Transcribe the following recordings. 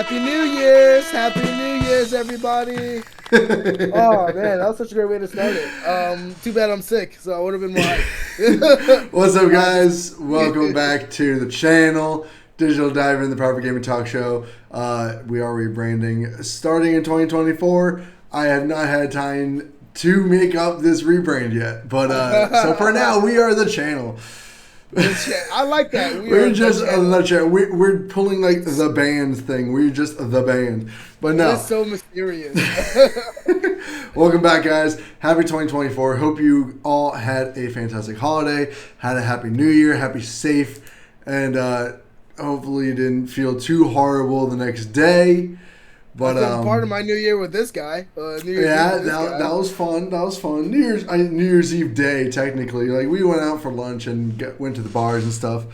Happy New Year's! Happy New Year's, everybody! Oh man, that was such a great way to start it. Too bad I'm sick, so I would have been more hyped. What's up, guys? Welcome back to the channel, Digital Diver in the Proper Gaming Talk Show. We are rebranding starting in 2024. I have not had time to make up this rebrand yet, but so for now, we are the channel. I like that. We're just the channel. We're pulling like the band thing. We're just the band. But no. It's so mysterious. Welcome back, guys. Happy 2024. Hope you all had a fantastic holiday, had a happy new year, happy safe, and hopefully you didn't feel too horrible the next day. But part of my New Year with this guy. That was fun. That was fun. New Year's Eve day, technically. Like we went out for lunch and went to the bars and stuff.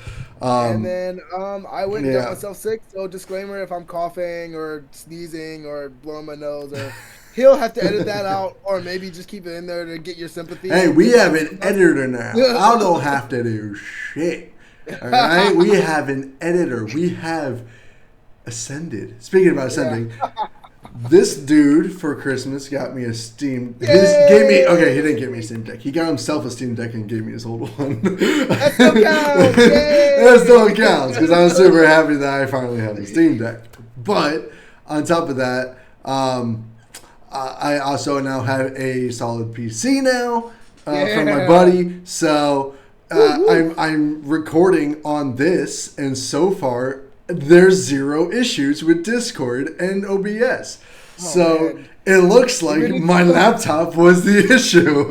And then I went and got myself sick. So disclaimer: if I'm coughing or sneezing or blowing my nose, or he'll have to edit that out, or maybe just keep it in there to get your sympathy. Hey, we have an editor now. I don't have to do shit. All right, we have an editor. We have ascended. Speaking about ascending, this dude for Christmas got me a Steam. He didn't get me a Steam Deck. He got himself a Steam Deck and gave me his old one. That still counts. That still counts because I'm super happy that I finally have a Steam Deck. But on top of that, I also now have a solid PC now from my buddy. So I'm recording on this, and so far there's zero issues with Discord and OBS. It looks like my laptop was the issue,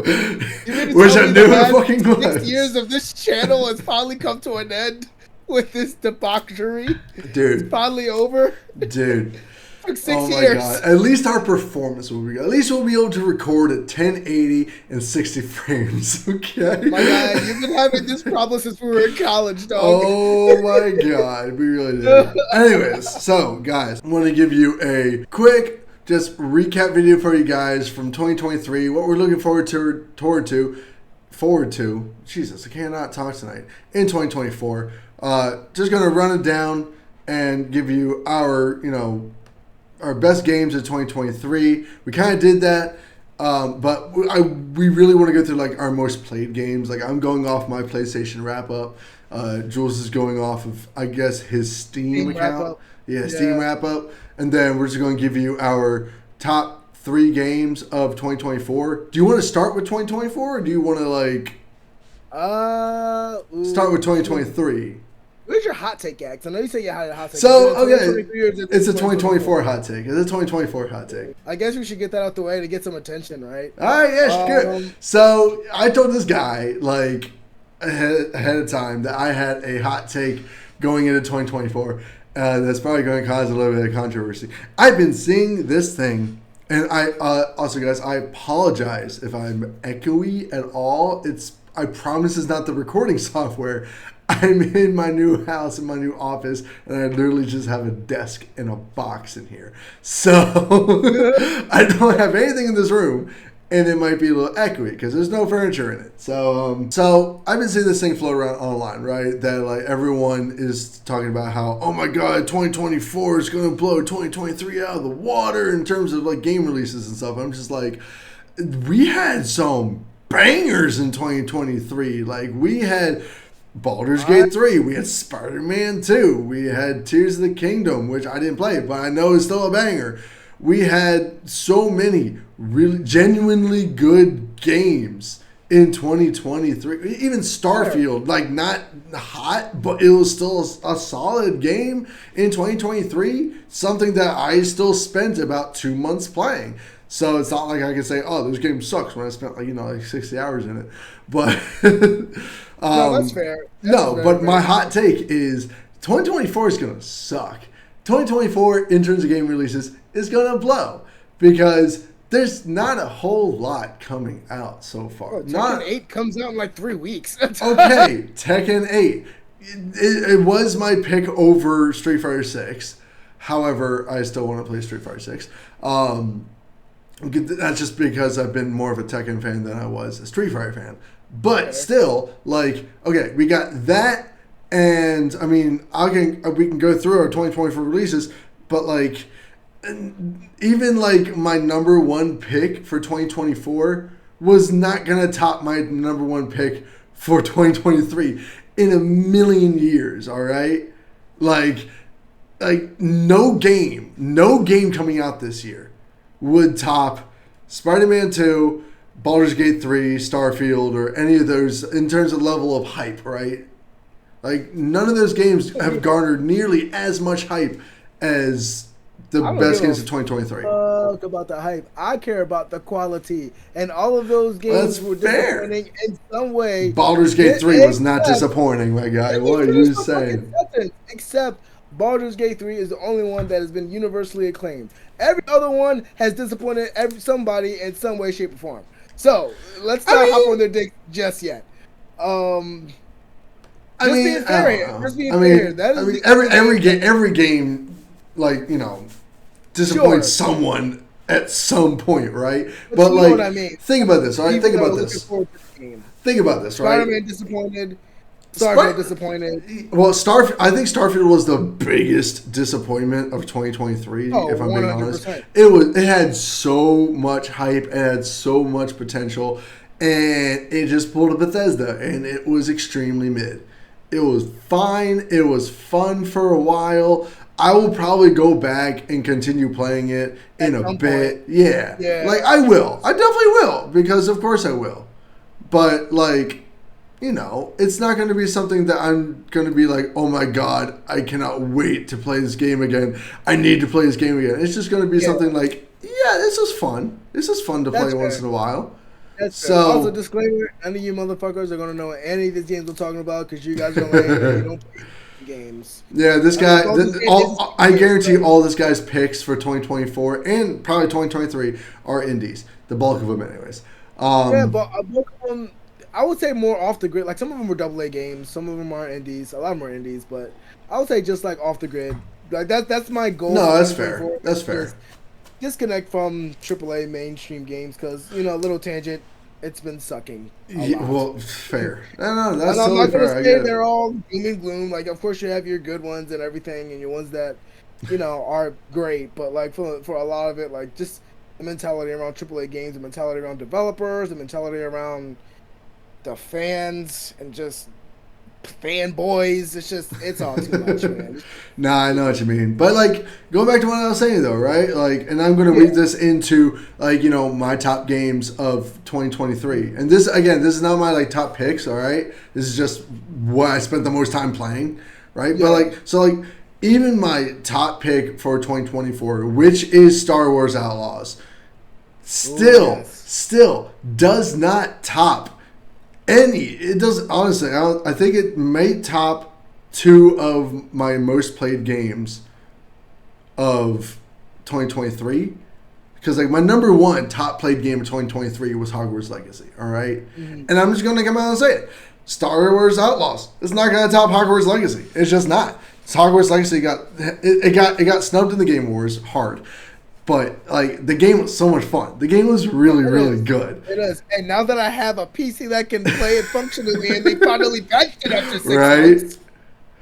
which I knew it fucking was. 6 years of this channel has finally come to an end with this debauchery. Dude. It's finally over. Dude. Took 6 years. God. At least our performance will be good. At least we'll be able to record at 1080 and 60 frames, okay? My God, you've been having this problem since we were in college, dog. Oh my God, we really did. Anyways, so guys, I want to give you a quick just recap video for you guys from 2023, what we're looking forward to. Jesus, I cannot talk tonight. In 2024, just gonna run it down and give you our best games of 2023. We kind of did that, but we really want to go through like our most played games. Like I'm going off my PlayStation wrap up. Jules is going off of, I guess, his Steam account. Steam wrap up. And then we're just going to give you our top 3 games of 2024. Do you want to start with 2024 or do you want to start with 2023? Where's your hot take, Gags? I know you said you had a hot take. So, okay, it's a 2024 hot take. It's a 2024 hot take. I guess we should get that out the way to get some attention, right? All right, yeah, good. So, I told this guy, ahead of time that I had a hot take going into 2024 that's probably going to cause a little bit of controversy. I've been seeing this thing, and I also, guys, I apologize if I'm echoey at all. I promise it's not the recording software. I'm in my new house, in my new office, and I literally just have a desk and a box in here. So I don't have anything in this room, and it might be a little echoey because there's no furniture in it. So I've been seeing this thing float around online, right? That like everyone is talking about how, oh my God, 2024 is going to blow 2023 out of the water in terms of like game releases and stuff. I'm just like, we had some bangers in 2023. Like we had Baldur's Gate 3, we had Spider-Man 2, we had Tears of the Kingdom, which I didn't play, but I know is still a banger. We had so many really genuinely good games in 2023. Even Starfield, like not hot, but it was still a solid game in 2023. Something that I still spent about 2 months playing. So it's not like I can say, oh, this game sucks when I spent like 60 hours in it. But no, that's fair. But my hot take is 2024 is going to suck. 2024 in terms of game releases is going to blow because there's not a whole lot coming out so far. Tekken 8 comes out in like 3 weeks. Okay, Tekken 8. It was my pick over Street Fighter 6. However, I still want to play Street Fighter 6. That's just because I've been more of a Tekken fan than I was a Street Fighter fan. But still, we got that, and I mean, we can go through our 2024 releases. but like, even like my number one pick for 2024 was not gonna top my number one pick for 2023 in a million years. All right, like no game coming out this year would top Spider-Man 2, Baldur's Gate 3, Starfield, or any of those in terms of level of hype, right? Like, none of those games have garnered nearly as much hype as the best games of 2023. Fuck about the hype. I care about the quality. And all of those games were disappointing in some way. Baldur's Gate 3 was not disappointing, my guy. What are you saying? Except Baldur's Gate 3 is the only one that has been universally acclaimed. Every other one has disappointed somebody in some way, shape, or form. So let's not hop on their dick just yet. Being fair. Every game, like, you know, disappoints someone at some point, right? But you like, know what I mean. Think about this, all right? Think about this. Think about this, right? Spider-Man disappointed. Starfield disappointed. Well, I think Starfield was the biggest disappointment of 2023. If I'm being 100%. Honest, it had so much hype, it had so much potential, and it just pulled a Bethesda, and it was extremely mid. It was fine. It was fun for a while. I will probably go back and continue playing it in a bit. Yeah. Like, I will. I definitely will, because of course I will. But like, you know, it's not going to be something that I'm going to be like, oh my God, I cannot wait to play this game again. I need to play this game again. It's just going to be something like, yeah, this is fun. This is fun to play once in a while. That's fair. Also, disclaimer, none of you motherfuckers are going to know any of these games I'm talking about because you guys are like, you don't play games. Yeah, this guy, I guarantee all this guy's picks for 2024 and probably 2023 are indies. The bulk of them anyways. Yeah, but a bulk of them, I would say more off the grid. Like, some of them were AA games. Some of them are indies. A lot of them are indies, but I would say just like off the grid. Like, that's my goal. No, that's fair. That's fair. Disconnect from AAA mainstream games because, you know, little tangent, it's been sucking. Well, fair. No, that's and totally fair. I'm not going to say they're all doom and gloom. Like, of course, you have your good ones and everything, and your ones that, you know, are great. But like for a lot of it, like just the mentality around AAA games, the mentality around developers, the mentality around the fans, and just fanboys. It's all too much, man. Nah, I know what you mean. But like, going back to what I was saying though, right? Like, and I'm going to read this into like, you know, my top games of 2023. And this, again, this is not my like top picks, all right? This is just what I spent the most time playing, right? Yeah. But like, so like, even my top pick for 2024, which is Star Wars Outlaws, still does not top it does, honestly. I think it may top 2 of my most played games of 2023. Because like my number 1 top played game of 2023 was Hogwarts Legacy. All right, and I'm just gonna come out and say it: Star Wars Outlaws. It's not gonna top Hogwarts Legacy. It's just not. Hogwarts Legacy got snubbed in the Game Wars hard. But, like, the game was so much fun. The game was really, really good. It is. And now that I have a PC that can play it functionally and they finally patched it after 6 months,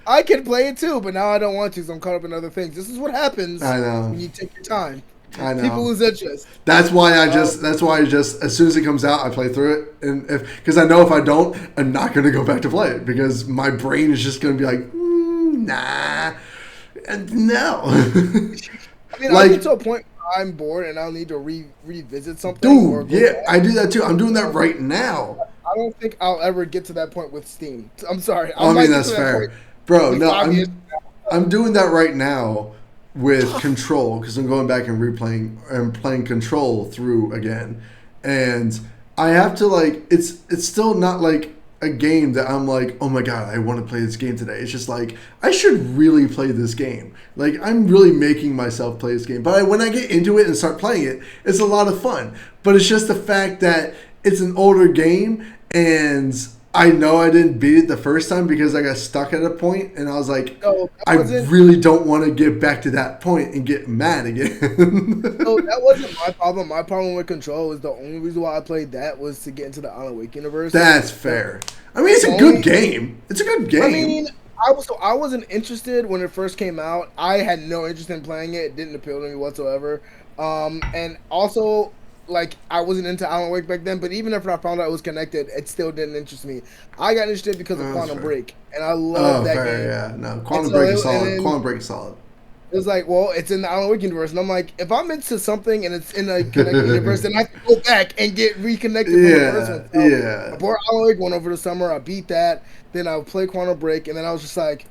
I can play it too, but now I don't want to, so I'm caught up in other things. This is what happens when you take your time. I know. People lose interest. That's why I just, as soon as it comes out, I play through it. And because I know if I don't, I'm not going to go back to play it because my brain is just going to be like, nah, no. I mean, I get to a point I'm bored and I'll need to revisit something. Dude, yeah, I do that too. I'm doing that right now. I don't think I'll ever get to that point with Steam. I'm sorry. I mean, that's fair. Bro, no, I'm doing that right now with Control because I'm going back and playing Control through again. And I have to, like, it's still not like a game that I'm like, oh my God, I want to play this game today. It's just like, I should really play this game. Like, I'm really making myself play this game. But when I get into it and start playing it, it's a lot of fun. But it's just the fact that it's an older game, and I know I didn't beat it the first time because I got stuck at a point, and I was like, I really don't want to get back to that point and get mad again. No, that wasn't my problem. My problem with Control was the only reason why I played that was to get into the Alan Wake universe. That's fair. I mean, it's a good game. It's a good game. I mean, I wasn't interested when it first came out. I had no interest in playing it. It didn't appeal to me whatsoever. And also like I wasn't into Alan Wake back then, but even after I found out it was connected, it still didn't interest me. I got interested because of That's Quantum fair. Break, and I love that Fair, game. yeah. No, And Quantum so Break is it, and solid. then Quantum Break is solid. it was like, well, it's in the Alan Wake universe, and I'm like, if I'm into something and it's in a connected universe, then I have to go back and get reconnected from the first one. Yeah, So yeah. I bought Alan Wake one over the summer. I beat that. Then I played Quantum Break, and then I was just like,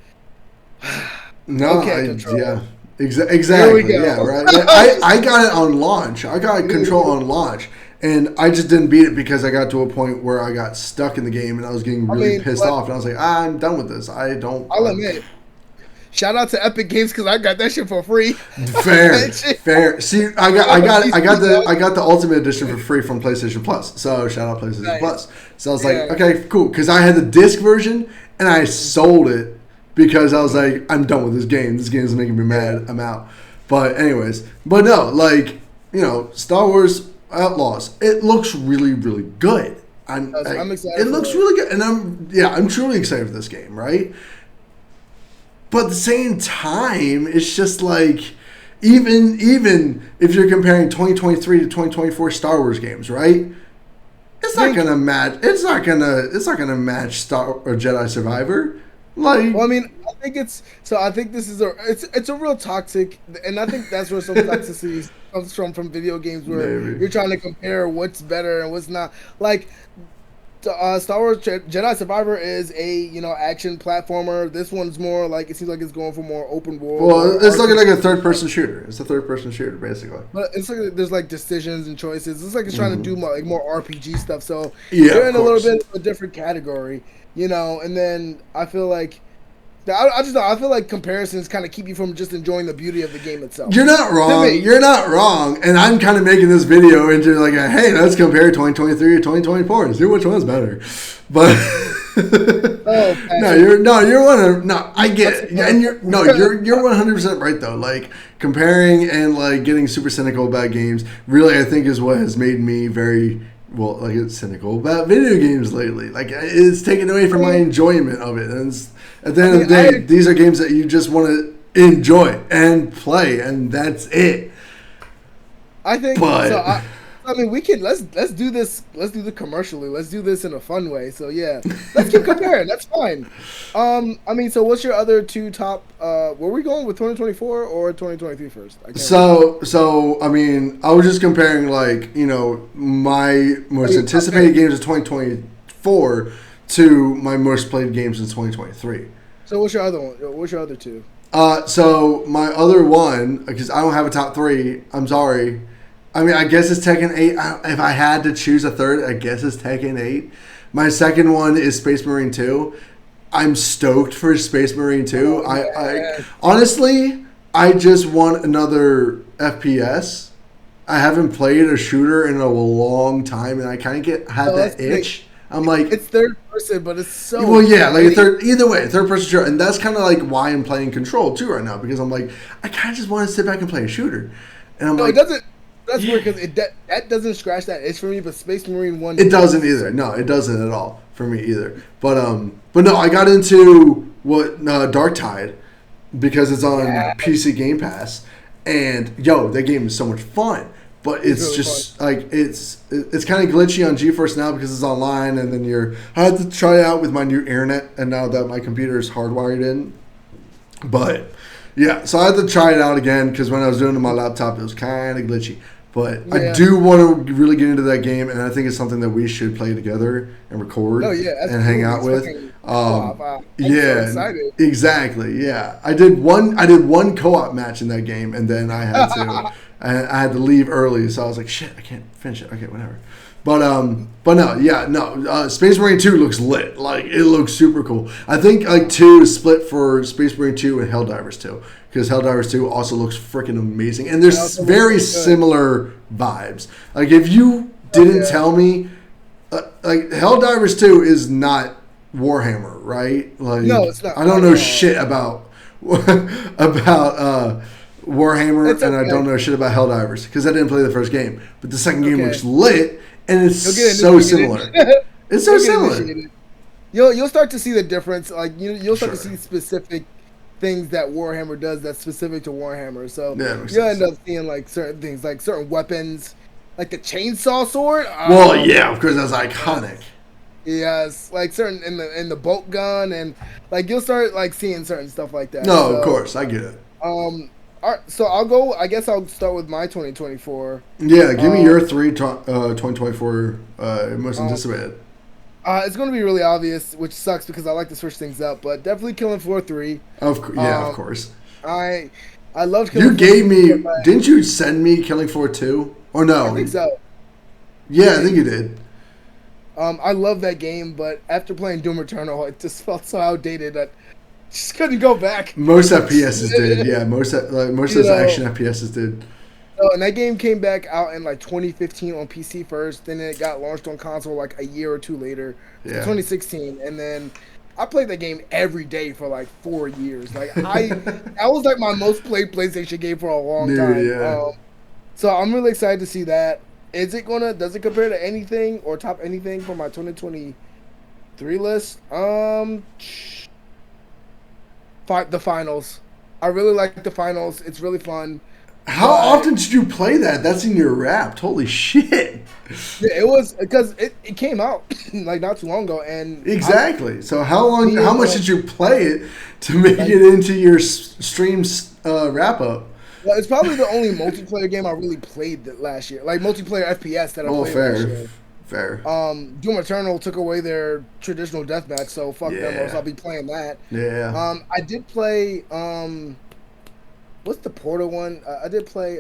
No, okay, control. yeah. Here we Exactly, yeah, go. right. Like, I got it on launch. I got Control on launch. And I just didn't beat it because I got to a point where I got stuck in the game and I was getting I really mean, pissed but off. And I was like, I'm done with this. I don't. I'll admit, shout out to Epic Games because I got that shit for free. Fair, That shit- fair. See, I got the Ultimate Edition for free from PlayStation Plus. So shout out PlayStation Nice. Plus. So I was Yeah. like, okay, cool, because I had the disc version and I sold it because I was like, I'm done with this game. This game is making me mad. I'm out. But anyways, but no, like Star Wars Outlaws. It looks really, really good. I'm excited. It looks really good, and I'm truly excited for this game, right? But at the same time, it's just like even if you're comparing 2023 to 2024 Star Wars games, right? It's not gonna match. It's not gonna match Star or Jedi Survivor. Like, Well, I mean, I think it's so. I think this is it's a real toxic, and I think that's where some toxicity comes from video games, where maybe. you're trying to compare what's better and what's not. Like, Star Wars Jedi Survivor is a action platformer. This one's more like it seems like it's going for more open world. Well, more it's looking like a arcade. third-person shooter. It's a third-person shooter, basically. But it's like there's like decisions and choices. It's like it's trying to do more, like more RPG stuff. So Yeah, you're of in a little course. bit of a different category, And then I feel like I feel like comparisons kind of keep you from just enjoying the beauty of the game itself. You're not To wrong. me, You're not wrong. And I'm kind of making this video into like a, hey, let's compare 2023 to 2024 and see which one's better. But you're one of no. I get it, and you're 100% right though. Like comparing and like getting super cynical about games, really, I think is what has made me very it's cynical about video games lately. Like it's taken away from my enjoyment of it. And at the end of the day, these are games that you just want to enjoy and play, and that's it. I think But so. I mean, we can let's do this. Let's do the commercially. Let's do this in a fun way. So yeah, let's keep comparing. That's fine. I mean, so what's your other two top? Were we going with 2024 or 2023 first? I can't remember. so I mean, I was just comparing like my most anticipated games of 2024 to my most played games in 2023. So what's your other one? What's your other two? So my other one, because I don't have a top three. I'm sorry. I mean, I guess it's Tekken 8. If I had to choose a third, I guess it's Tekken 8. My second one is Space Marine 2. I'm stoked for Space Marine 2. I honestly, I just want another FPS. I haven't played a shooter in a long time, and I kind of had that itch. I'm like, it's third person, but it's so like either way, third person shooter, and that's kind of like why I'm playing Control too right now, because I'm like, I kind of just want to sit back and play a shooter, and I'm like, it doesn't. That's weird because that doesn't scratch that itch for me, but Space Marine 1 it doesn't either. No, it doesn't at all for me either. But no, I got into Dark Tide because it's on PC Game Pass, and that game is so much fun. But it's really just fun. Like it's kind of glitchy on GeForce now because it's online, and then I had to try it out with my new internet, and now that my computer is hardwired in. But yeah, so I had to try it out again because when I was doing it on my laptop, it was kind of glitchy. But I do want to really get into that game, and I think it's something that we should play together and record and hang out with. I'm so excited. Exactly. Yeah, I did one co-op match in that game, and then I had to I had to leave early, so I was like, shit, I can't finish it. Okay, whatever. But no. Space Marine 2 looks lit. Like it looks super cool. I think like 2 is split for Space Marine 2 and Helldivers 2. Because Helldivers 2 also looks freaking amazing. And there's very similar vibes. Like, if you didn't tell me... like, Helldivers 2 is not Warhammer, right? Like, no, it's not. I don't know shit about Warhammer, and I don't know shit about Helldivers. Because I didn't play the first game. But the second game looks lit, and it's so similar. It's so similar. you'll start to see the difference. Like you'll start to Sure. see specific things that Warhammer does that's specific to Warhammer. So Yeah, that makes you'll sense. end up seeing like certain things, like certain weapons, like the chainsaw sword. Well, Oh yeah, my of course, that's goodness. iconic. Yes, like certain in the bolt gun and like you'll start like seeing certain stuff like that. No, of So course, I get it. all right, so I'll go. I guess I'll start with my 2024. Yeah, give me Um, your 2024 most um, anticipated. it's going to be really obvious, which sucks because I like to switch things up. But definitely Killing Floor 3. Yeah, of Um, course. I I love You Killing Floor gave 2, me. but like, Didn't you send me Killing Floor 2? Or I no? think so. Yeah, I think you did. I love that game, but after playing Doom Eternal, it just felt so outdated that I just couldn't go back. Most FPSs did. Yeah, most You of those know, action FPSs did. so, and that game came back out in like 2015 on PC first, then it got launched on console like a year or two later, so Yeah. 2016, and then I played that game every day for like 4 years. That was like my most played PlayStation game for a long Dude, time. yeah. So I'm really excited to see that. Does it compare to anything or top anything for my 2023 list? The finals. I really like the finals. It's really fun. How But often did you play that? That's in your Wrapped. Holy shit. yeah, it was because it came out like not too long ago, and Exactly. So how long? me How and much did you play it to make like it into your streams wrap up? well, it's probably the only multiplayer game I really played last year, like multiplayer FPS that I Oh, played last fair, year. fair. Doom Eternal took away their traditional deathmatch, so fuck them, or else Yeah, I'll be playing that. yeah. I did play what's the Portal one? I did play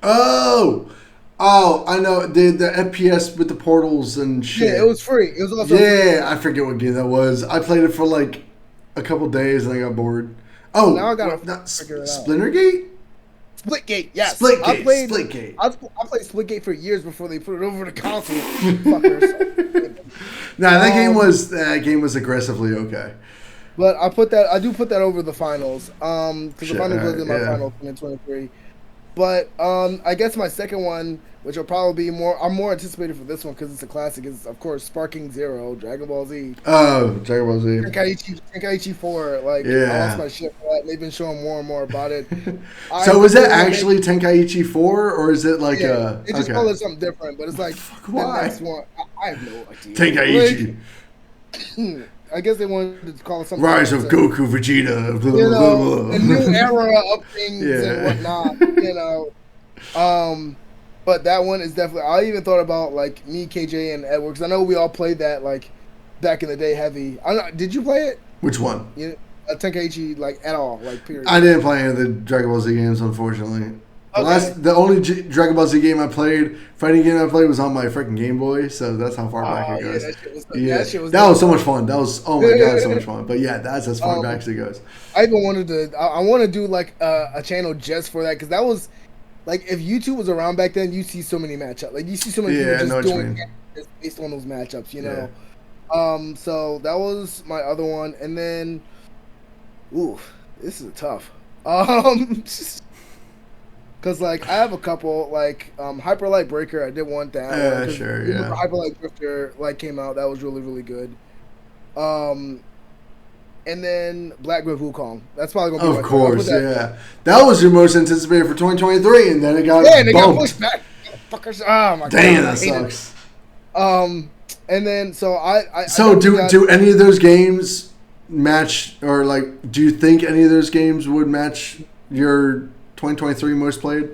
Oh, oh, I know the FPS with the portals and yeah, it shit. was free. It was also a free Yeah, game. I forget what game that was. I played it for like a couple days and I got bored. So now Oh, I gotta what? Not figure it out. Splintergate? Splitgate, yes. Splitgate, Splitgate. I played Splitgate for years before they put it over the console. Fuckers. Nah, Um, that game was aggressively okay. but I do put that over the finals. Because the Shit, finals was alright, in my yeah. final in 2023. But I guess my second one, which will probably be I'm more anticipated for this one because it's a classic, is of course Sparking Zero, Dragon Ball Z. Oh, Dragon Ball Z. Tenkaichi 4, like I lost Yeah. my shit for that. And they've been showing more and more about it. I So is that really want to make actually Tenkaichi 4 or is it like yeah. a They just okay? call it something different, but it's like Fuck, the why? next one. I have no idea. Tenkaichi. Like, I guess they wanted to call it something Rise of different. Goku Vegeta. Blah, You blah, know, blah, the new blah. era of things and Yeah. whatnot. You know, but that one is definitely. I even thought about like me, KJ, and Edward because I know we all played that like back in the day. Heavy. I don't, did you play it? Which one? You Tenkaichi like at all? Like period. I didn't play any of the Dragon Ball Z games, unfortunately. Okay. The only Dragon Ball Z game I played, fighting game I played, was on my freaking Game Boy. So that's how far back Oh it yeah, goes. that shit was Yeah, that shit was. that was so much fun. That was oh my god, so much fun. But yeah, that's as far back Um, as it goes. I even wanted to. I want to do like a channel just for that because that was like if YouTube was around back then, you see so many matchups. Like you see so many people Yeah, I know just what you doing mean. just based on those matchups. You Yeah. know. So that was my other one, and then, ooh, this is tough. Cause like I have a couple like Hyper Light Breaker. I did want that one Yeah, because sure, yeah. Hyper Light Drifter like came out. That was really really good. Um, and then Black Myth Wukong. That's probably gonna be Of my third. I'll put course, that. yeah. That was your most anticipated for 2023, and then it got Yeah, and they got bumped. pushed back. Fuckers. Oh my Damn, god, I that hate it. sucks. And then so I So definitely got, do any of those games match, or like, do you think any of those games would match your 2023 most played?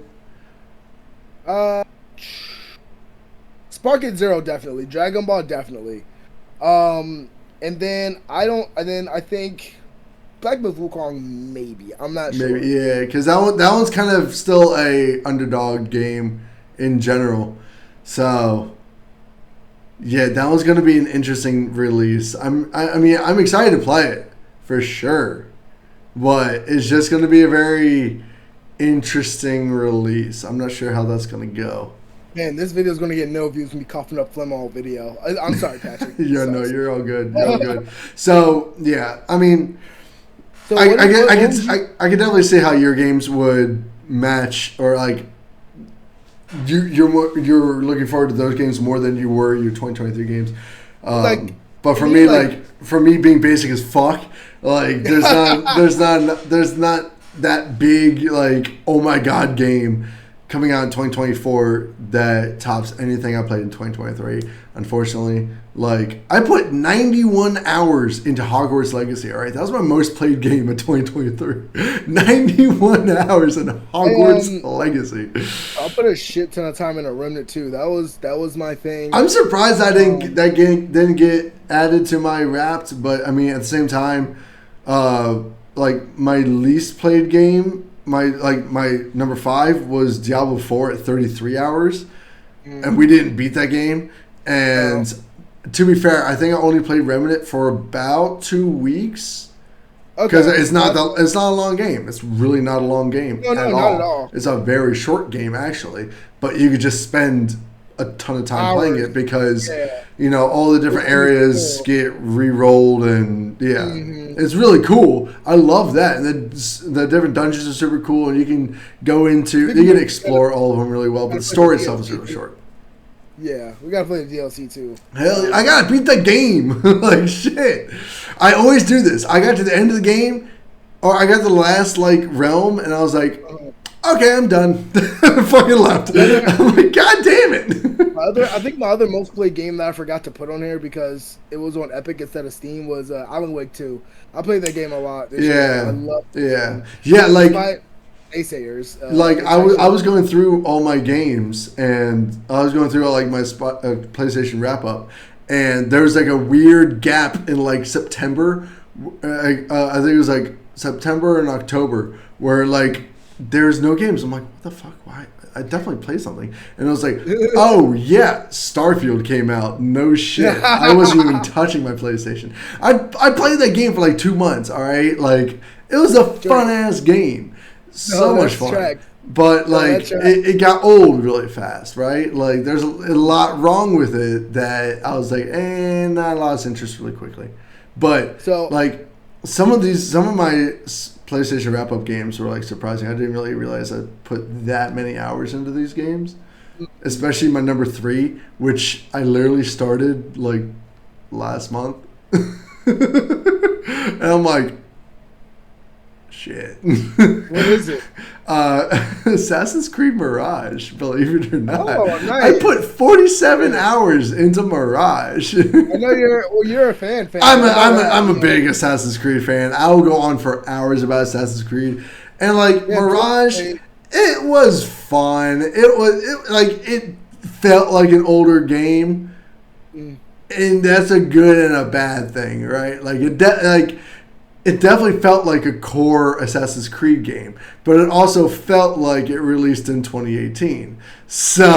uh Sparking Zero definitely, Dragon Ball definitely. And then I think Black Myth Wukong maybe. I'm not sure. Maybe, yeah, because that one's kind of still a underdog game in general. So yeah, that one's gonna be an interesting release. I mean I'm excited to play it for sure, but it's just gonna be a very interesting release. I'm not sure how that's gonna go. Man, this video is gonna get no views from me coughing up phlegm all video. I'm sorry, Patrick. It Yeah, no, sucks. you're all good. You're all good. So yeah, I mean, So what, what would you- I can definitely see how your games would match, or like you're looking forward to those games more than you were your 2023 games. like But for you me, need, like, for me being basic as fuck, like there's not that big like oh my god game coming out in 2024 that tops anything I played in 2023. Unfortunately, like I put 91 hours into Hogwarts Legacy. All right, that was my most played game in 2023. 91 hours in Hogwarts Legacy. I put a shit ton of time in a Remnant too. That was my thing. I'm surprised that game didn't get added to my Wrapped, but I mean at the same time, like my least played game. My number 5 was Diablo 4 at 33 hours, and we didn't beat that game. And to be fair, I think I only played Remnant for about 2 weeks because it's not a long game. It's really not a long game not at all. It's a very short game actually, but you could just spend a ton of time playing it because you know all the different areas get re-rolled and it's really cool. I love that, and the different dungeons are super cool, and you can go into you can explore all of them really well. But the story itself is really short. Yeah, we gotta play the DLC too. Hell, I gotta beat the game. Like shit, I always do this. I got to the end of the game, or I got the last like realm, and I was like, okay, I'm done. I fucking left. I'm like, God damn it. I think my other most played game that I forgot to put on here because it was on Epic instead of Steam was Alan Wake 2. I played that game a lot this year. I loved it. Yeah, like naysayers. Like I was going through all my games, and I was going through all like my PlayStation wrap up, and there was like a weird gap in like September. I think it was like September and October where like there's no games. I'm like, what the fuck? Why? I definitely played something. And I was like, oh, yeah, Starfield came out. No shit. I wasn't even touching my PlayStation. I played that game for like 2 months, all right? Like, it was a fun-ass game. So much fun. Track. But, like, it got old really fast, right? Like, there's a lot wrong with it that I was like, I lost interest really quickly. But, like, some of my PlayStation wrap-up games were like surprising. I didn't really realize I put that many hours into these games, especially my number 3, which I literally started like last month. And I'm like, shit. What is it? Assassin's Creed Mirage, believe it or not. Oh, nice. I put 47 hours into Mirage. I know you're a fan. I'm a big Assassin's Creed fan. I will go on for hours about Assassin's Creed. And like Mirage, it was fun. It felt like an older game. And that's a good and a bad thing, right? Like it definitely felt like a core Assassin's Creed game, but it also felt like it released in 2018. So,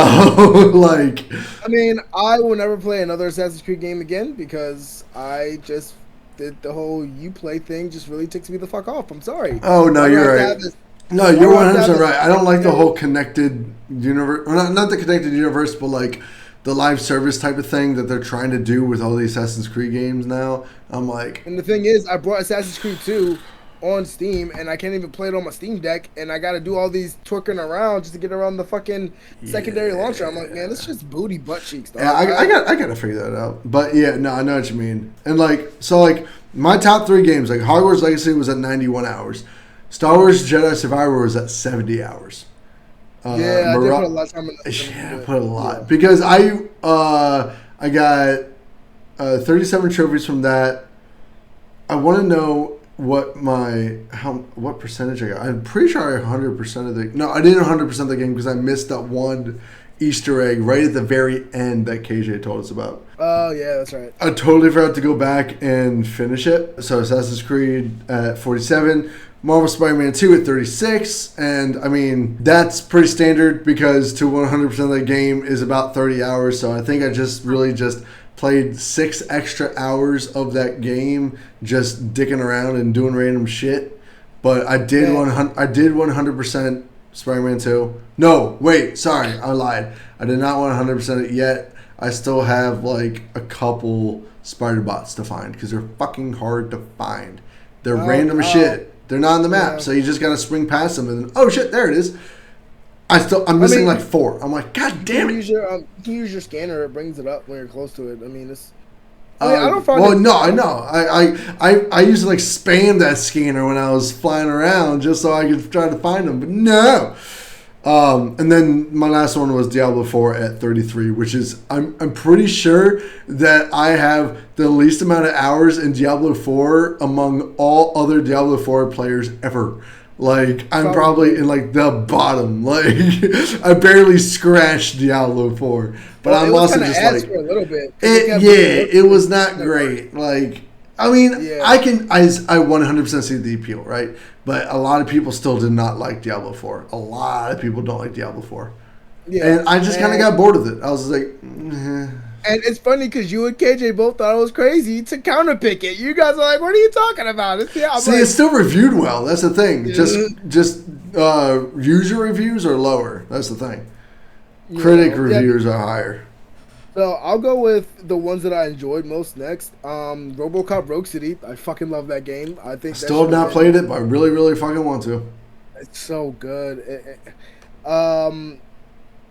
like... I mean, I will never play another Assassin's Creed game again because I just did the whole Uplay thing just really ticks me the fuck off. I'm sorry. Oh, no, you're right. No, you're 100% right. I don't like the whole connected universe... Well, not the connected universe, but like... the live service type of thing that they're trying to do with all the Assassin's Creed games now. I'm like... And the thing is, I brought Assassin's Creed 2 on Steam, and I can't even play it on my Steam Deck, and I got to do all these twerking around just to get around the fucking secondary launcher. I'm like, man, it's just booty butt cheeks, dog. Yeah, I got to figure that out. But yeah, no, I know what you mean. And like, so like, my top 3 games, like Hogwarts Legacy was at 91 hours. Star Wars Jedi Survivor was at 70 hours. I did put a lot of time in that. Yeah, I put a lot because I got 37 trophies from that. I want to know what percentage I got. I'm pretty sure I 100% of the. No, I didn't 100% of the game because I missed that one Easter egg right at the very end that KJ told us about. Oh yeah, that's right. I totally forgot to go back and finish it. So Assassin's Creed at 47. Marvel Spider-Man 2 at 36, and I mean, that's pretty standard because to 100% of the game is about 30 hours, so I think I just played 6 extra hours of that game just dicking around and doing random shit, but I did 100% Spider-Man 2. No, wait, sorry, I lied. I did not 100% it yet. I still have like a couple spider bots to find because they're fucking hard to find. They're random as shit. They're not on the map, so you just gotta spring past them, and then, oh shit, there it is. I'm missing like 4. I'm like, god damn it. You can use your scanner; it brings it up when you're close to it. I mean, it's I mean, I don't find Well, it. no, I know. I used to like spam that scanner when I was flying around just so I could try to find them, but no. And then my last one was Diablo 4 at 33, which is I'm pretty sure that I have the least amount of hours in Diablo 4 among all other Diablo 4 players ever. Like I'm probably in like the bottom. Like I barely scratched Diablo 4, but Well, I'm it was also kind of just ads like for a little bit. it was not great. Like I mean, Yeah. I 100% see the appeal, right? But a lot of people still did not like Diablo 4. A lot of people don't like Diablo 4. Yeah. And I just kind of got bored with it. I was like, eh. And it's funny because you and KJ both thought it was crazy to counterpick it. You guys are like, "What are you talking about?" It's still reviewed well. That's the thing. Yeah. Just user reviews are lower. That's the thing. Critic reviews are higher. So I'll go with the ones that I enjoyed most next. RoboCop Rogue City. I fucking love that game. I think Still have not played it, but I really, really fucking want to. It's so good.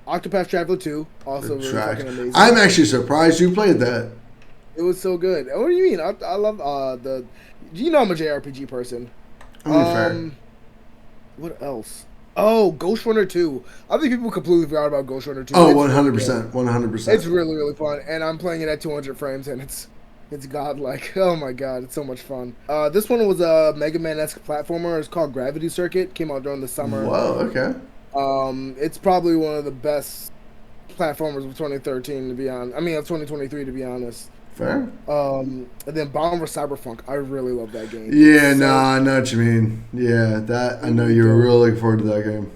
Octopath Traveler 2, also really fucking amazing. I'm actually surprised you played that. It was so good. What do you mean? I love the. You know I'm a JRPG person. Fair. What else? Oh, Ghost Runner 2. I think people completely forgot about Ghost Runner 2. Oh, 100%. 100%. It's really, really fun. And I'm playing it at 200 frames, and it's godlike. Oh my god, it's so much fun. This one was a Mega Man-esque platformer. It's called Gravity Circuit. Came out during the summer. Whoa, okay. It's probably one of the best platformers of 2013, to be honest. I mean, of 2023, to be honest. Fair. And then Bomber Cyberpunk. I really love that game. Yeah, I know what you mean. Yeah, that I know you were really looking forward to that game.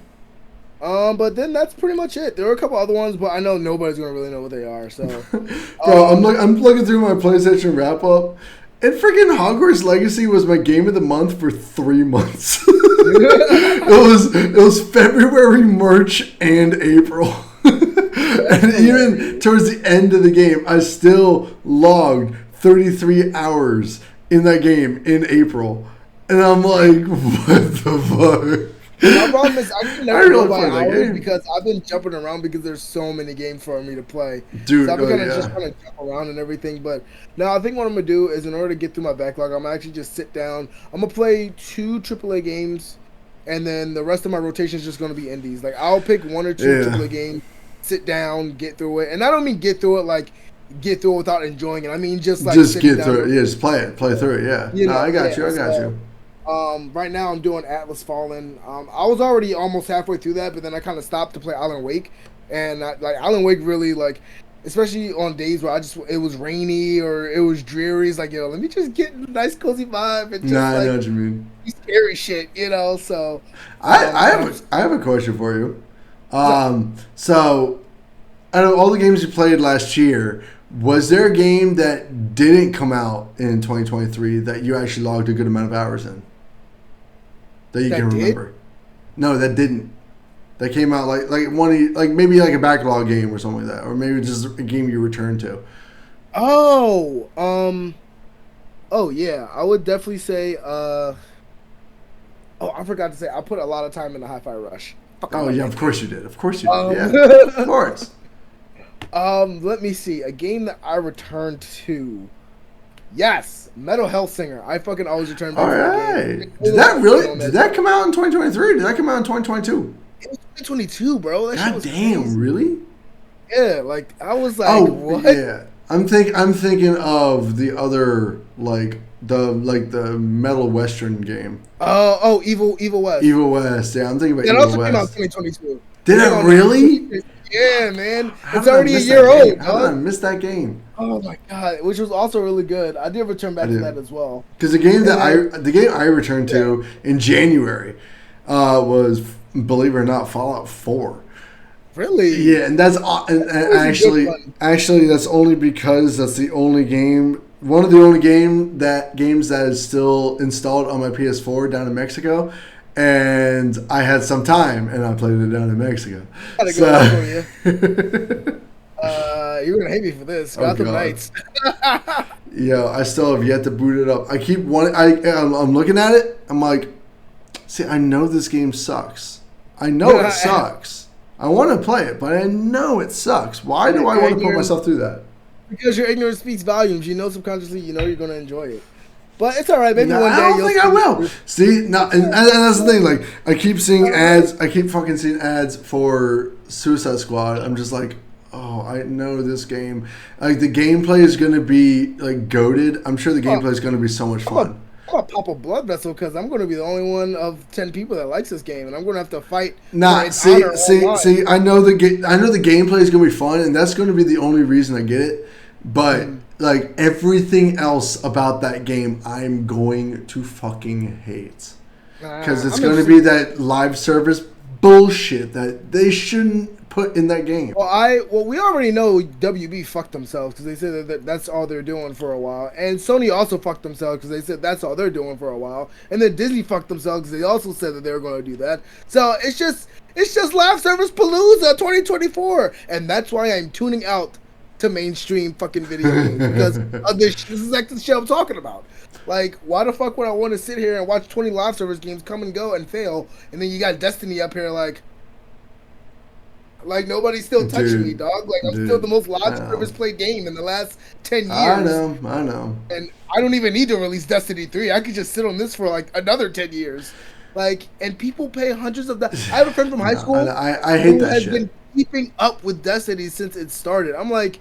But then that's pretty much it. There were a couple other ones, but I know nobody's gonna really know what they are. So, bro, I'm looking through my PlayStation wrap up, and freaking Hogwarts Legacy was my game of the month for 3 months. it was February, March, and April. And even towards the end of the game, I still logged 33 hours in that game in April. And I'm like, what the fuck? My problem is I can never really go by play that hours game. because I've been jumping around because there's so many games for me to play. Dude, so I've been just kind of jump around and everything. But now I think what I'm going to do is in order to get through my backlog, I'm going to actually just sit down. I'm going to play 2 AAA games, and then the rest of my rotation is just going to be indies. Like, I'll pick 1 or 2 AAA games, sit down, get through it. And I don't mean get through it like get through it without enjoying it. I mean just like get through it. Yeah, just play through it. Yeah. You know, I got you. Right now I'm doing Atlas Fallen. I was already almost halfway through that, but then I kind of stopped to play Alan Wake, and Alan Wake really especially on days where it was rainy or it was dreary. It's like, yo, let me just get a nice cozy vibe and just I know what you mean. Scary shit, So I have a question for you. So out of all the games you played last year, was there a game that didn't come out in 2023 that you actually logged a good amount of hours in? That you can remember? No, that didn't. That came out maybe like a backlog game or something like that, or maybe just a game you returned to. Oh yeah, I would definitely say. I forgot to say I put a lot of time into Hi-Fi Rush. Of course you did. Of course you did. Yeah, of course. Let me see. A game that I returned to. Yes, Metal Hellsinger. I fucking always return back to that game. Did that come out in 2023? Did that come out in 2022? It was 2022, bro. That shit was damn, crazy. Really? Yeah, like I was like, what? Yeah. I'm thinking of the other the metal western game. Evil West. Evil West. Yeah, I'm thinking about Evil West. That also came out 2022. Did it really? Yeah, man. It's already a year old. How did I miss that game? Oh my god, which was also really good. I did return back to that as well. Because the game I returned to in January was, believe it or not, Fallout 4. Really? Yeah, and that's actually that's only because that's the only game. One of the only games that is still installed on my PS4 down in Mexico, and I had some time, and I played it down in Mexico. You're gonna hate me for this. Gotham Knights. Yo, I still have yet to boot it up. I keep wanting. I'm looking at it. I'm like, see, I know this game sucks. I know it sucks. I want to play it, but I know it sucks. Why do I want to put myself through that? because your ignorance speaks volumes. You know subconsciously, you know you're gonna enjoy it. But it's all right. Maybe No, one I day don't you'll think I will. See, no, and that's the thing. Like, I keep seeing ads. I keep fucking seeing ads for Suicide Squad. I'm just like, oh, I know this game. Like, the gameplay is gonna be like goated. I'm sure the gameplay is gonna be so much fun. I'm gonna pop a blood vessel because I'm gonna be the only one of 10 people that likes this game, and I'm gonna have to fight for its honor online. I know I know the gameplay is gonna be fun, and that's gonna be the only reason I get it. But like everything else about that game, I'm going to fucking hate because it's going to be that live service bullshit that they shouldn't put in that game. Well, we already know WB fucked themselves because they said that that's all they're doing for a while, and Sony also fucked themselves because they said that's all they're doing for a while, and then Disney fucked themselves because they also said that they were going to do that. So it's just live service Palooza 2024, and that's why I'm tuning out to mainstream fucking video games because of this is like the shit I'm talking about. Like, why the fuck would I want to sit here and watch 20 live service games come and go and fail, and then you got Destiny up here like nobody's still touching me, dog. Like, I'm still the most live service played game in the last 10 years. I know. And I don't even need to release Destiny 3. I could just sit on this for like another 10 years. Like, and people pay hundreds of dollars. I have a friend from high school I hate that shit. Who has been keeping up with Destiny since it started. I'm like,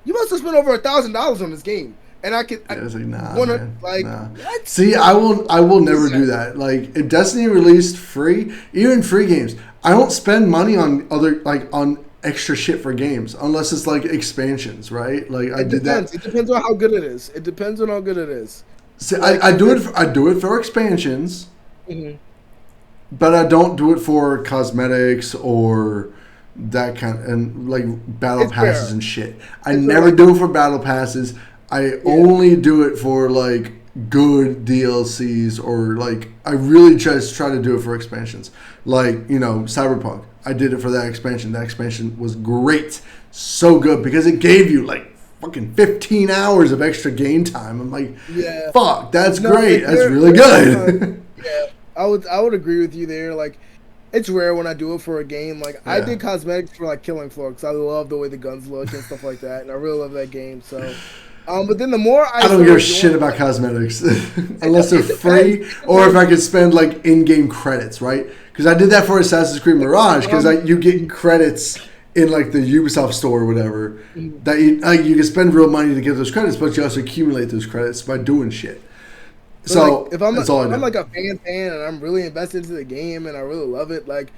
you must have spent over $1,000 on this game, and I was like, nah, nah. See, I will never do that. Like, if Destiny released free, even free games, I don't spend money on on extra shit for games unless it's like expansions, right? Like I did that. It depends on how good it is. See, I do it for expansions, but I don't do it for cosmetics or that kind of, and like battle passes and shit. I never do it for battle passes. I only do it for like good DLCs or like I really just try to do it for expansions. Like, Cyberpunk. I did it for that expansion. That expansion was great. So good because it gave you like fucking 15 hours of extra game time. I'm like, fuck, that's great. That's really good. Yeah. I would agree with you there. Like, it's rare when I do it for a game. Like, I did cosmetics for like Killing Floor because I love the way the guns look and stuff like that, and I really love that game. So, but then the more I don't give a shit about cosmetics unless they're free or if I could spend like in-game credits, right? Because I did that for Assassin's Creed Mirage because you get credits in like the Ubisoft store or whatever that you can spend real money to get those credits, but you also accumulate those credits by doing shit. So like, if I'm like a fan and I'm really invested into the game and I really love it, like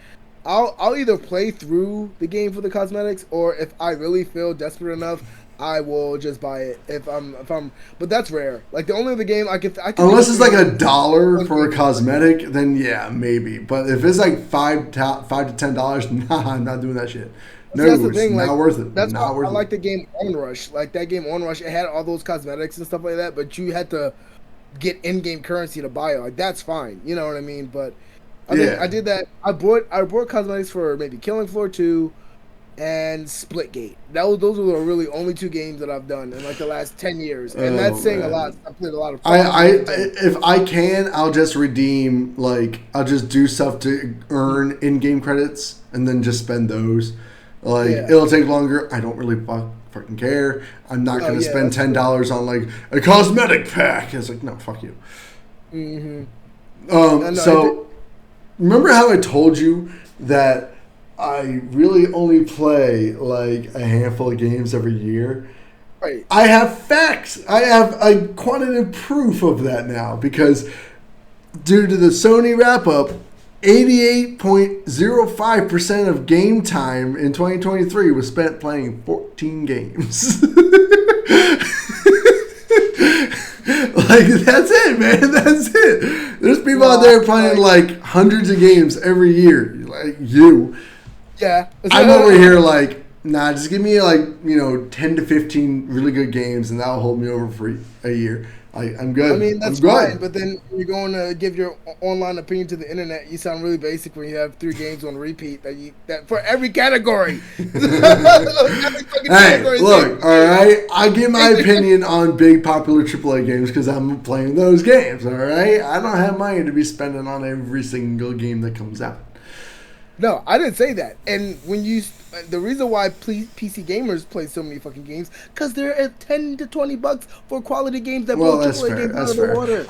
I'll either play through the game for the cosmetics, or if I really feel desperate enough, I will just buy it. If I'm, but that's rare. Like the only other game I can unless it's like $1 for a cosmetic, then yeah, maybe. But if it's like $5 to $10, nah, I'm not doing that shit. No, that's the thing, not worth it. That's not why worth I like the game Onrush. Like that game Onrush, it had all those cosmetics and stuff like that, but you had to get in-game currency to buy it. Like that's fine, you know what I mean? But I did that. I bought cosmetics for maybe Killing Floor 2 and Splitgate. Those were the really only two games that I've done in like the last 10 years, and that's saying a lot. I played a lot of. If I can, I'll just redeem. Like I'll just do stuff to earn in-game credits and then just spend those. Like it'll take longer. I don't really fucking care. I'm not going to spend $10 on like a cosmetic pack. It's like, no, fuck you. So remember how I told you that I really only play like a handful of games every year? Right. I have facts. I have a quantitative proof of that now because due to the Sony wrap up, 88.05% of game time in 2023 was spent playing 14 games. Like, that's it, man. That's it. There's people out there playing like hundreds of games every year. Like you. Yeah. I'm over here like, nah, just give me like, 10 to 15 really good games and that'll hold me over for a year. I'm good. I mean, that's fine, but then you're going to give your online opinion to the internet. You sound really basic when you have 3 games on repeat that for every category. Hey, look, all right? I give my opinion on big popular AAA games because I'm playing those games, all right? I don't have money to be spending on every single game that comes out. No, I didn't say that. And the reason why PC gamers play so many fucking games, because they're at 10 to $20 for quality games that blow Well, that's AAA fair. games out That's of the fair. water.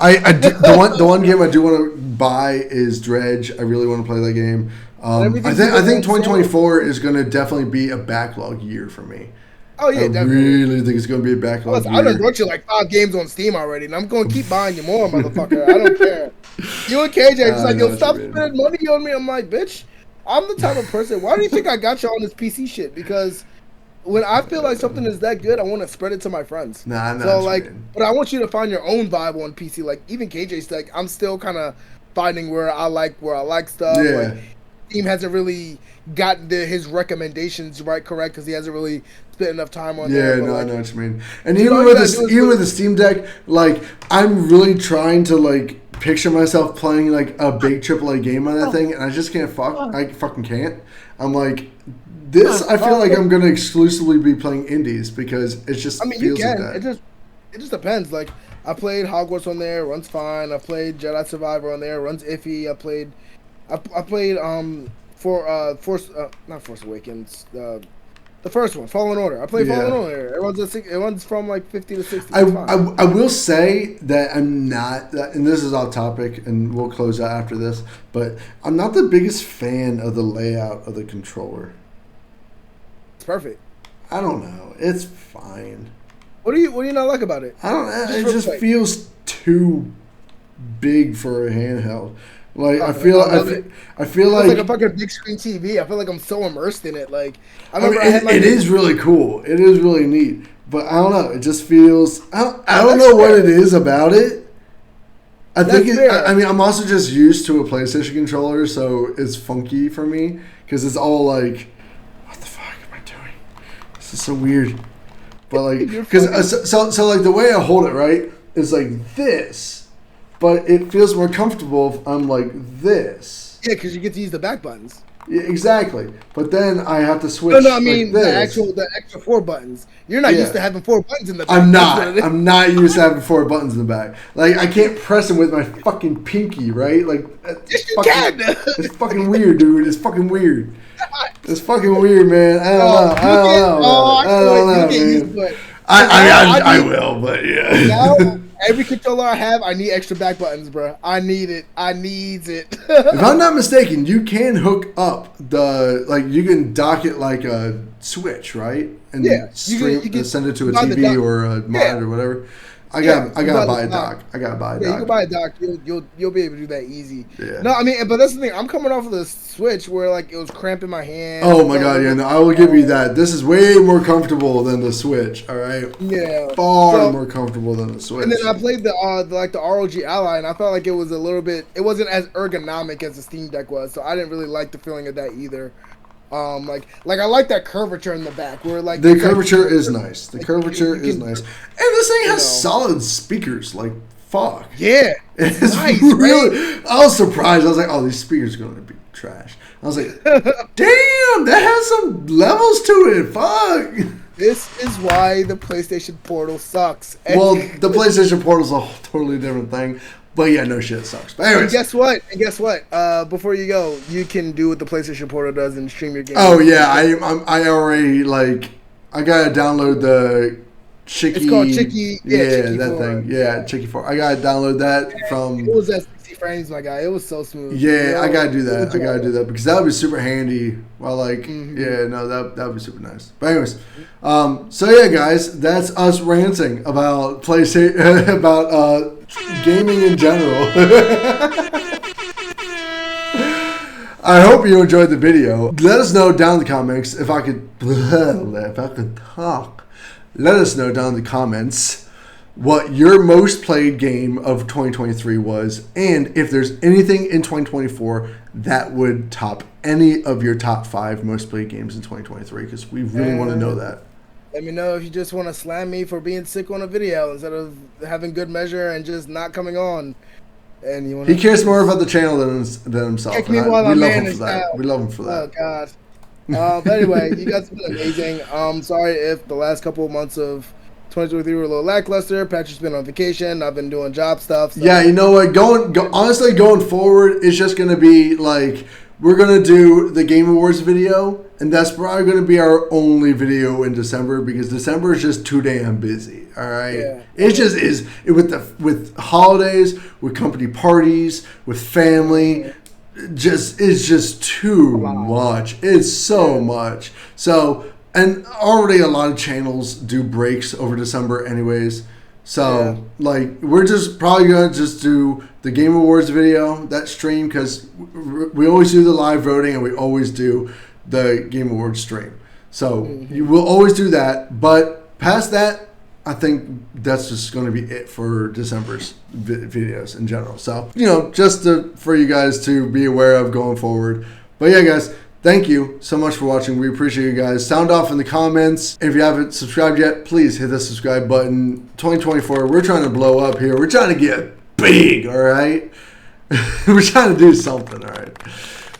The one game I do want to buy is Dredge. I really want to play that game. And everything's I think on sale. 2024 is going to definitely be a backlog year for me. Oh yeah, I definitely. really think it's going to be a backlog I done year. brought you like 5 games on Steam already, and I'm gonna keep buying you more, motherfucker. I don't care. You and KJ just I like, know yo, what stop you mean. spending money on me. I'm like, bitch, I'm the type of person. Why do you think I got you on this PC shit? Because when I feel like something is that good, I want to spread it to my friends. Nah, I'm So not. like, but I want you to find your own vibe on PC. Like even KJ's like, I'm still kind of finding where I like stuff. Yeah. Like Steam hasn't really gotten his recommendations correct because he hasn't really spent enough time on there. Yeah, But no, I like, know what you mean. And all even you with gotta do is even with the Steam Deck, like I'm really trying to like picture myself playing like a big AAA game on that thing, and I just can't I fucking can't. I'm like this. I feel like I'm gonna exclusively be playing indies because it just I mean, you feels can. like that. It just depends. Like I played Hogwarts on there, runs fine. I played Jedi Survivor on there, runs iffy. I played not Force Awakens, the first one, Fallen Order. I played Fallen Yeah. Order. It runs from like 50 to 60. I, It's fine. I will say that I'm not, and this is off topic, and we'll close out after this, but I'm not the biggest fan of the layout of the controller. It's perfect. I don't know. It's fine. What do you not like about it? I don't know. It real just quick. feels too big for a handheld. Like I I feel love it. It's like a fucking big screen TV. I feel like I'm so immersed in it. Like I remember it is really cool. It is really neat. But I don't know. It just feels. I don't know what it is about it. I think. I mean, I'm also just used to a PlayStation controller, so it's funky for me because it's all like, what the fuck am I doing? This is so weird. But like, because so like the way I hold it right is like this. But it feels more comfortable if I'm like this. Yeah, because you get to use the back buttons. Yeah, exactly. But then I have to switch. No, I mean like the extra 4 buttons. You're not used to having 4 buttons in the back. I'm not. I'm not used to having 4 buttons in the back. Like I can't press them with my fucking pinky, right? Like yes, you can. It's fucking weird, dude. It's fucking weird. It's fucking weird, man. I don't know, man. I will, but yeah. Now, every controller I have, I need extra back buttons, bro. I need it. I needs it. If I'm not mistaken, you can hook up you can dock it like a Switch, right? And stream, you can send it to a TV or a monitor or whatever. I gotta buy a dock. I gotta buy a dock. You can buy a dock. You'll be able to do that easy. Yeah. No, I mean, but that's the thing. I'm coming off of the Switch where like it was cramping my hand. Oh my god, yeah, no, I will give you that. This is way more comfortable than the Switch. All right. Yeah. Far more comfortable than the Switch. And then I played the ROG Ally, and I felt like it was a little bit. It wasn't as ergonomic as the Steam Deck was, so I didn't really like the feeling of that either. Like I like that curvature in the back where like the curvature is nice. The curvature is nice, and this thing has solid speakers. Like fuck. Yeah, it's nice. Really, right? I was surprised. I was like, oh, these speakers are gonna be trash. I was like, damn, that has some levels to it. Fuck. This is why the PlayStation Portal sucks. Well, the PlayStation Portal is a totally different thing. But yeah, no shit, it sucks. But anyways. And guess what? Before you go, you can do what the PlayStation Portal does and stream your game. Oh yeah, I already I gotta download the Chicky. It's called Chicky. Yeah, Chicky that 4. thing. Yeah, Chicky 4. I gotta download that from. It was at 60 frames, my guy. It was so smooth. Yeah, I gotta do that. I gotta do that because that would be super handy. While yeah, no, that would be super nice. But anyways, so yeah, guys, that's us ranting about PlayStation about gaming in general. I hope you enjoyed the video. Let us know down in the comments if I could talk. Let us know down in the comments what your most played game of 2023 was, and if there's anything in 2024 that would top any of your top 5 most played games in 2023, because we really want to know that. Let me know if you just want to slam me for being sick on a video instead of having good measure and just not coming on. And you want he cares more about the channel than himself. Kick me while I'm love man him is for that. out. We love him for that. Oh God. But anyway, you guys have been amazing. Sorry if the last couple of months of 2023 were a little lackluster. Patrick's been on vacation. I've been doing job stuff. So. Yeah, you know what? Honestly, going forward, it's just gonna be like we're going to do the Game Awards video, and that's probably going to be our only video in December because December is just too damn busy. All right, Yeah. it just is with holidays, with company parties, with family. It's just too much. It's so much. So, and already a lot of channels do breaks over December, anyways. So, like, we're just probably gonna just do the Game Awards video, that stream, because we always do the live voting and we always do the Game Awards stream. So you will always do that, but past that, I think that's just going to be it for December's videos in general. So, just for you guys to be aware of going forward. But yeah, guys, thank you so much for watching. We appreciate you guys. Sound off in the comments. If you haven't subscribed yet, please hit the subscribe button. 2024, we're trying to blow up here. We're trying to get big, all right? We're trying to do something, all right?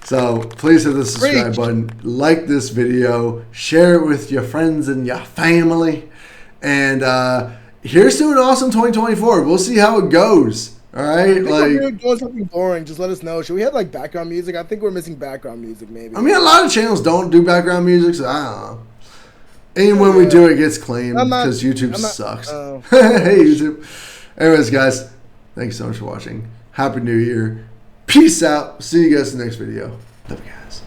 So please hit the subscribe button. Like this video. Share it with your friends and your family. And here's to an awesome 2024. We'll see how it goes. All right, if we're doing something boring, just let us know. Should we have like background music? I think we're missing background music, maybe. I mean, a lot of channels don't do background music, so I don't know. And when we do, it gets claimed because YouTube sucks. Hey, YouTube. Anyways, guys, thanks so much for watching. Happy New Year. Peace out. See you guys in the next video. Love you guys.